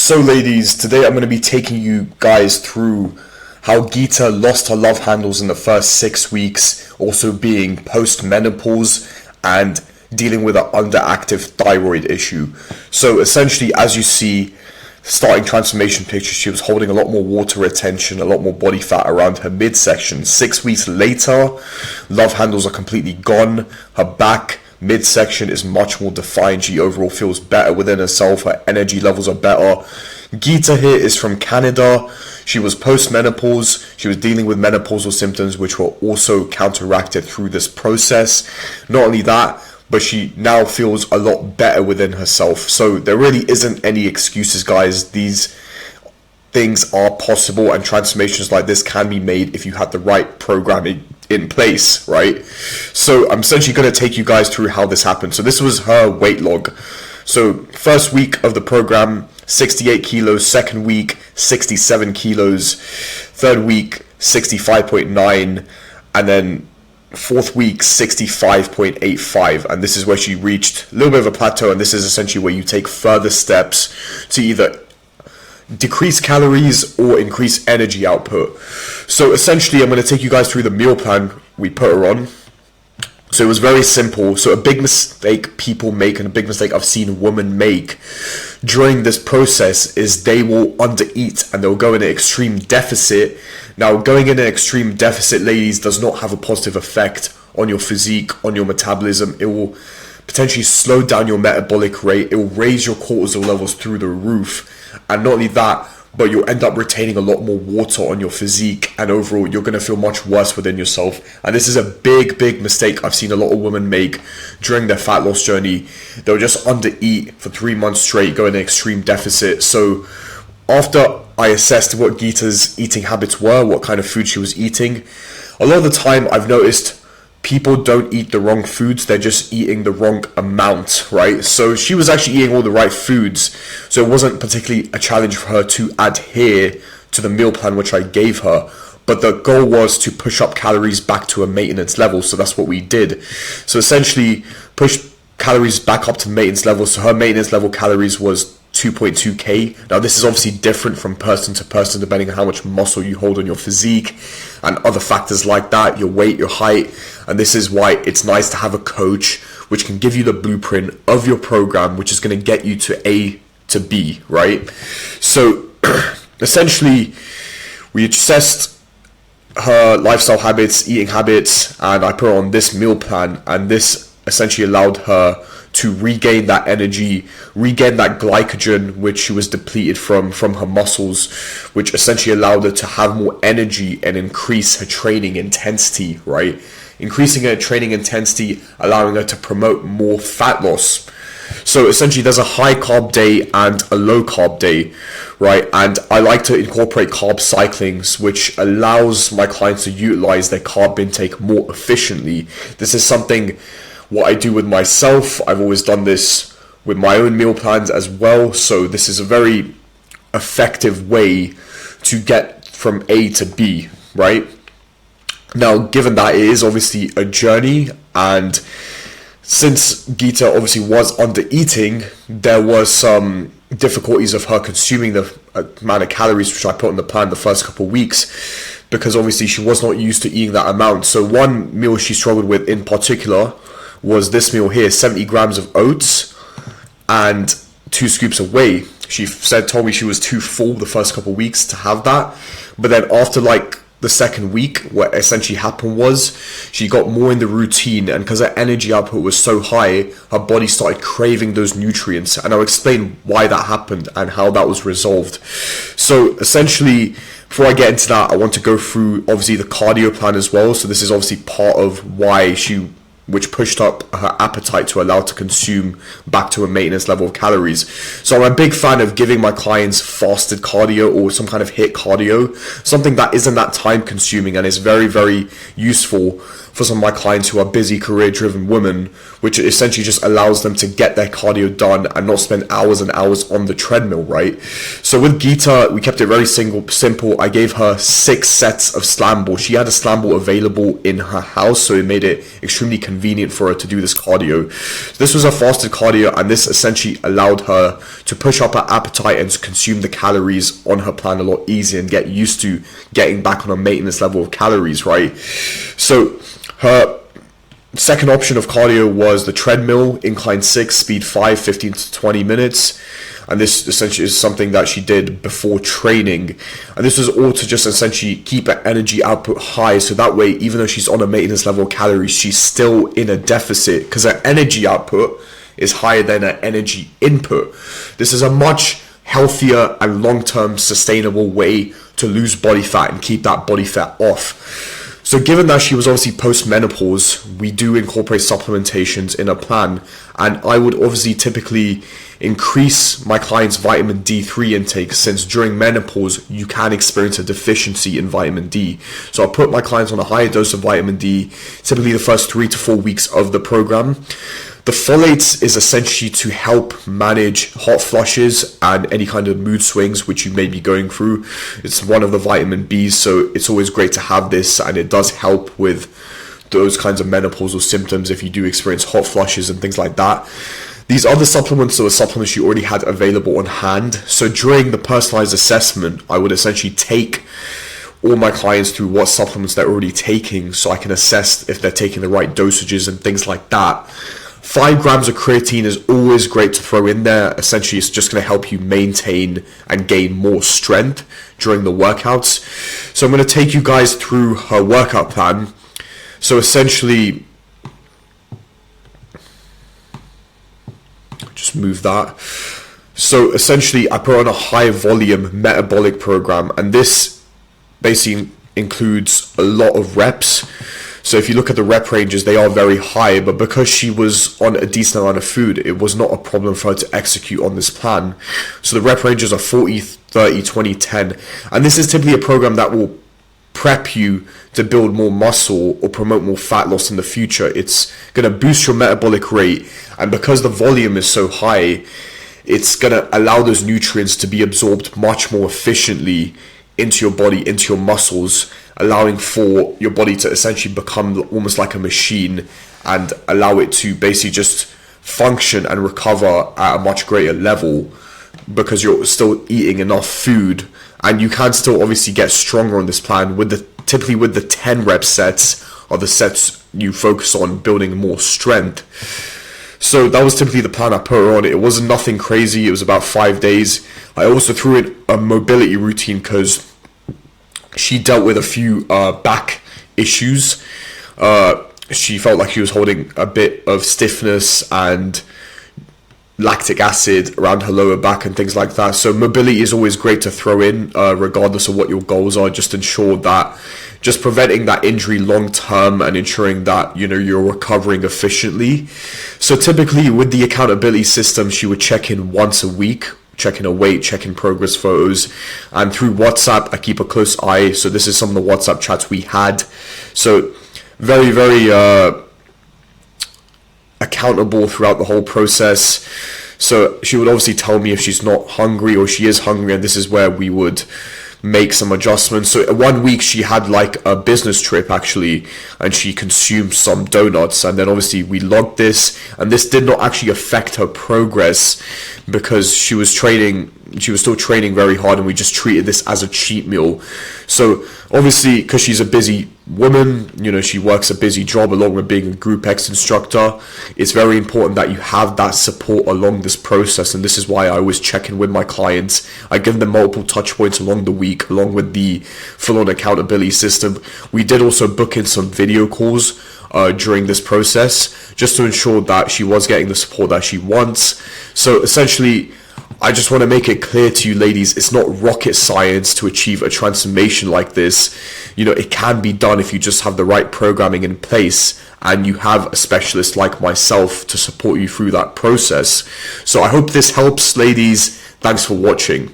So ladies, today I'm going to be taking you guys through how Gita lost her love handles in the first 6 weeks, also being post-menopause and dealing with an underactive thyroid issue. So essentially, as you see, starting transformation picture, she was holding a lot more water retention, a lot more body fat around her midsection. 6 weeks later, love handles are completely gone. Her back midsection is much more defined. She overall feels better within herself. Her energy levels are better. Gita here is from Canada. She was post-menopause. She was dealing with menopausal symptoms which were also counteracted through this process. Not only that, but she now feels a lot better within herself. So there really isn't any excuses, guys. These things are possible, and transformations like this can be made if you had the right programming in place, right? So I'm essentially going to take you guys through how this happened. So this was her weight log. So first week of the program, 68 kilos. Second week, 67 kilos. Third week, 65.9. And then fourth week, 65.85. And this is where she reached a little bit of a plateau. And this is essentially where you take further steps to either decrease calories or increase energy output. So essentially, I'm going to take you guys through the meal plan we put her on. So it was very simple. So a big mistake people make, and a big mistake I've seen women make during this process, is they will undereat and they'll go in an extreme deficit. Now, going in an extreme deficit, ladies, does not have a positive effect on your physique, on your metabolism. It will potentially slow down your metabolic rate. It will raise your cortisol levels through the roof. And not only that, but you'll end up retaining a lot more water on your physique, and overall you're going to feel much worse within yourself. And this is a big mistake I've seen a lot of women make during their fat loss journey. They'll just undereat for 3 months straight, go in an extreme deficit. So after I assessed what Gita's eating habits were, what kind of food she was eating, a lot of the time I've noticed people don't eat the wrong foods, they're just eating the wrong amount, right? So she was actually eating all the right foods, so it wasn't particularly a challenge for her to adhere to the meal plan which I gave her. But the goal was to push up calories back to a maintenance level, so that's what we did. So essentially, push calories back up to maintenance level. So her maintenance level calories was 2.2k. Now this is obviously different from person to person depending on how much muscle you hold on your physique and other factors like that, your weight, your height. And this is why it's nice to have a coach which can give you the blueprint of your program, which is going to get you to A to B, right? So essentially, we assessed her lifestyle habits, eating habits, and I put her on this meal plan, and this essentially allowed her to regain that energy, regain that glycogen which she was depleted from her muscles, which essentially allowed her to have more energy and increase her training intensity, right? Increasing her training intensity, allowing her to promote more fat loss. So essentially there's a high carb day and a low carb day, right? And I like to incorporate carb cyclings, which allows my clients to utilize their carb intake more efficiently. This is something what I do with myself. I've always done this with my own meal plans as well. So this is a very effective way to get from A to B, right? Now, given that it is obviously a journey, and since Gita obviously was under eating, there was some difficulties of her consuming the amount of calories which I put on the plan the first couple of weeks, because obviously she was not used to eating that amount. So one meal she struggled with in particular was this meal here, 70 grams of oats and 2 scoops of whey. She told me she was too full the first couple of weeks to have that, but then after like the second week, what essentially happened was she got more in the routine, and because her energy output was so high, her body started craving those nutrients, and I'll explain why that happened and how that was resolved. So essentially, before I get into that, I want to go through obviously the cardio plan as well. So this is obviously part of why which pushed up her appetite to allow to consume back to a maintenance level of calories. So I'm a big fan of giving my clients fasted cardio or some kind of HIIT cardio, something that isn't that time consuming and is very useful, for some of my clients who are busy, career-driven women, which essentially just allows them to get their cardio done and not spend hours and hours on the treadmill, right? So with Gita, we kept it very simple. I gave her 6 sets of slam ball. She had a slam ball available in her house, so it made it extremely convenient for her to do this cardio. So this was a fasted cardio, and this essentially allowed her to push up her appetite and to consume the calories on her plan a lot easier and get used to getting back on a maintenance level of calories, right? So her second option of cardio was the treadmill, incline 6, speed 5, 15 to 20 minutes. And this essentially is something that she did before training. And this was all to just essentially keep her energy output high. So that way, even though she's on a maintenance level of calories, she's still in a deficit because her energy output is higher than her energy input. This is a much healthier and long-term sustainable way to lose body fat and keep that body fat off. So given that she was obviously post-menopause, we do incorporate supplementations in a plan, and I would obviously typically increase my clients' vitamin D3 intake, since during menopause you can experience a deficiency in vitamin D. So I put my clients on a higher dose of vitamin D, typically the first 3 to 4 weeks of the program. The folates is essentially to help manage hot flushes and any kind of mood swings which you may be going through. It's one of the vitamin Bs, so it's always great to have this, and it does help with those kinds of menopausal symptoms if you do experience hot flushes and things like that. These other supplements are supplements you already had available on hand. So during the personalized assessment, I would essentially take all my clients through what supplements they're already taking, so I can assess if they're taking the right dosages and things like that. 5 grams of creatine is always great to throw in there. Essentially, it's just going to help you maintain and gain more strength during the workouts. So I'm going to take you guys through her workout plan. So essentially, just move that. So essentially, I put on a high volume metabolic program, and this basically includes a lot of reps. So if you look at the rep ranges, they are very high, but because she was on a decent amount of food, it was not a problem for her to execute on this plan. So the rep ranges are 40, 30, 20, 10. And this is typically a program that will prep you to build more muscle or promote more fat loss in the future. It's going to boost your metabolic rate. And because the volume is so high, it's going to allow those nutrients to be absorbed much more efficiently into your body, into your muscles, allowing for your body to essentially become almost like a machine and allow it to basically just function and recover at a much greater level, because you're still eating enough food, and you can still obviously get stronger on this plan. Typically with the 10 rep sets are the sets you focus on building more strength. So that was typically the plan I put her on. It wasn't nothing crazy. It was about 5 days. I also threw in a mobility routine because she dealt with a few back issues. She felt like she was holding a bit of stiffness and lactic acid around her lower back and things like that. So mobility is always great to throw in, regardless of what your goals are. Just ensure that, just preventing that injury long term and ensuring that you're recovering efficiently. So typically with the accountability system, she would check in once a week, checking her weight, checking progress photos, and through WhatsApp I keep a close eye. So this is some of the WhatsApp chats we had. So very, very accountable throughout the whole process. So she would obviously tell me if she's not hungry or she is hungry, and this is where we would make some adjustments. So 1 week she had like a business trip actually, and she consumed some donuts, and then obviously we logged this, and this did not actually affect her progress because she was still training very hard, and we just treated this as a cheat meal. So obviously, because she's a busy woman, she works a busy job along with being a Group X instructor, it's very important that you have that support along this process, and this is why I always check in with my clients. I give them multiple touch points along the week, along with the full-on accountability system. We did also book in some video calls during this process, just to ensure that she was getting the support that she wants. So essentially, I just want to make it clear to you ladies, it's not rocket science to achieve a transformation like this. It can be done if you just have the right programming in place and you have a specialist like myself to support you through that process. So I hope this helps, ladies. Thanks for watching.